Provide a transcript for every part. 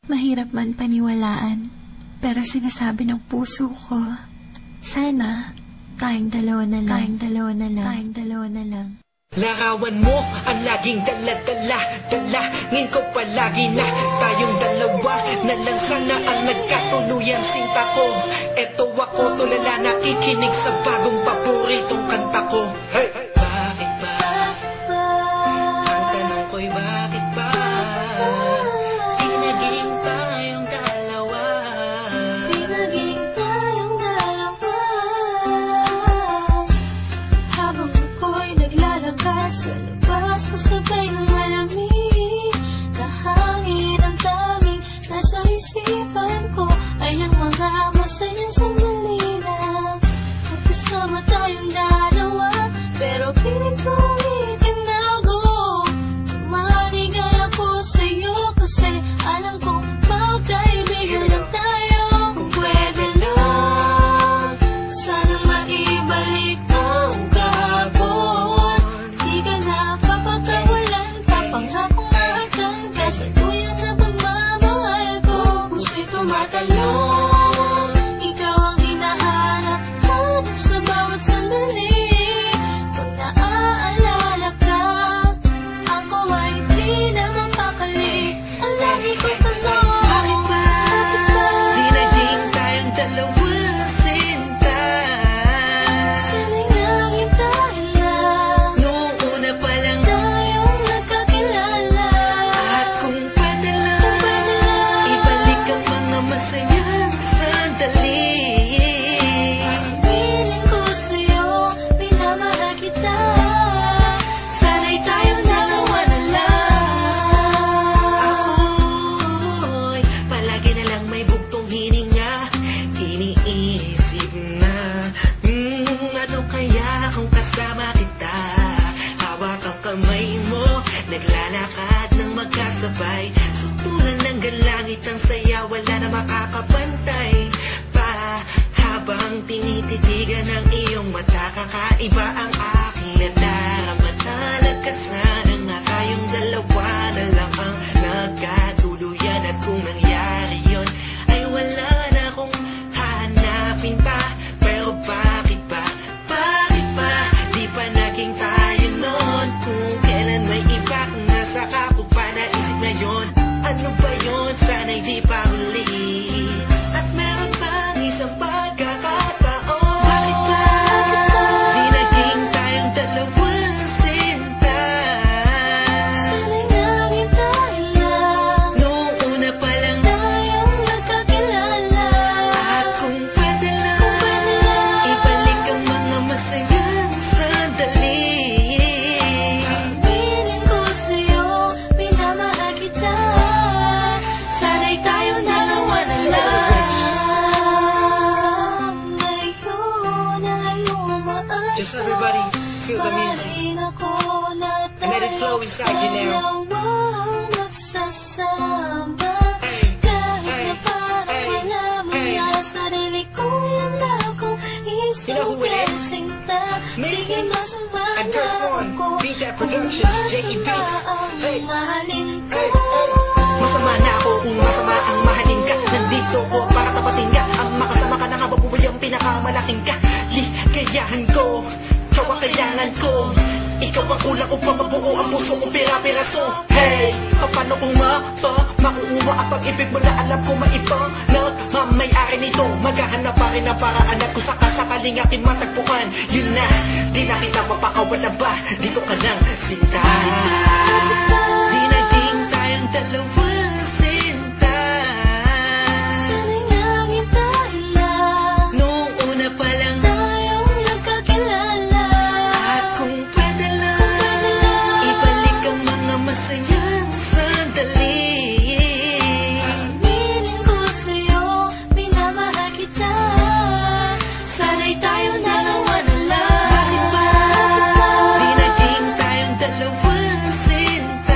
Mahirap man paniwalaan, pero sinasabi ng puso ko, sana tayong dalawa na lang, tayong dalawa na lang. Larawan mo ang laging dala-dala, dalangin ko palagi na tayong dalawa na lang sana ang nagkatuluyan sinta ko. Eto ako tulala nakikinig sa bagong paboritong kanta ko. Hey! Bakit ba? Ang tanong ko'y bakit ba? Di naging tayong dalawa. Di naging tayong dalawa. Habang ako'y naglalakad sa labas, kasabay ng malamig na hangin, ang tanging nasa isipan ko ay ang mga masayang sandali na magkasama tayong dalawa. Pero piling kong itinago, maligay ako sa'yo kasi alam kong magkaibigan lang tayo. Kung pwede lang, sana maibalik ang kahapon. Di ka na papakawalan, papangakong maagkan ka sa tuyan na pagmamahal ko. Puso'y tumatalon, ikaw ang hinahanap, hanap sa bawat sandali. Pag naaalala ka, ako ay di na mapakali. Ang lagi ko tanong, bakit ba? Di naging tayong dalawa sinta. Sana'y naging tayo na Noong una pa lang tayong nagkakilala. at kung pwede lang, ibalik ang mga masayang sandali. Piling ko sa'yo, minamahal kita. Sana'y tayong dalawa na lang. Ako'y palagi na lang may bugtong hininga, iniisip na ano kaya kung kasama kita. Hawak ang kamay mo, naglalakad ng magkasabay, sutulan ng galangit ang saya, wala na makakapantay pa. Habang tinititigan ng iyong mata, kakaiba ang aking nadarama. Talaga sana nga tayong dalawa na lang ang nagkatuluyan. At kung nangyari yun, ay wala na akong hahanapin pa. Pero bakit ba? Bakit ba? Di pa naging tayo noon. Kung kailan may iba kung nasa kapag pa naisip na yun. Ano ba yun? Sana'y di pa huli. At meron pang isang pagkakataon. Bakit ba? Di naging tayong dalawa sinta. Sana'y naging tayo na Noong una pa lang tayong nagkakilala. at kung pwede lang, ibalik ang mga masayang sandali. Piling ko sa'yo, minamahal kita. Sana'y tayong dalawa na lang. Ngayon ay umaasa. Just everybody feel the music. Mahalin ako na And let it flow inside you now. dalawang magsasama. Hey, Kahit hey, na parang hey, wala mo hey. na sarili ko, yan akong You know who it is? sinta. Me Sige, masama and na Curse One, ako. Beat That Productions, J.E. Beats. Hey, Mahalin ko. hey, hey. Masama na ako kung masama ang mahalin ka. Nandito ko para tapatin ka. Ang makasama ka na kababuhay ang pinakamalaking ka. Ligayahan ko, ikaw ang kailangan ko. Ikaw ang kulang upang mabuo ang puso kong pira-piraso. Hey, paano kung makukuha ang pag-ibig mo na alam ko maibang nagmamayari nito. Maghahanap pa rin ang paraan at kung sakasakaling aking matagpuan, yun na, di na kita mapakawalan ba. Dito ka lang, sinta. Di naging tayong dalawa sinta. Sana'y naging tayo na Noong una pa lang tayong nagkakilala. at kung pwede lang, ibalik ang mga masayang sandali. Piling ko sa'yo, minamahal kita. Sana'y tayong dalawa na lang. Di naging tayong dalawa sinta.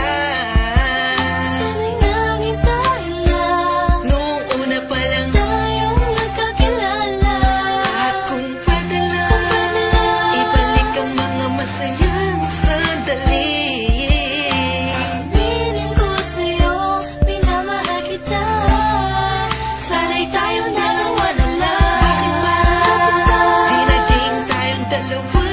dalawa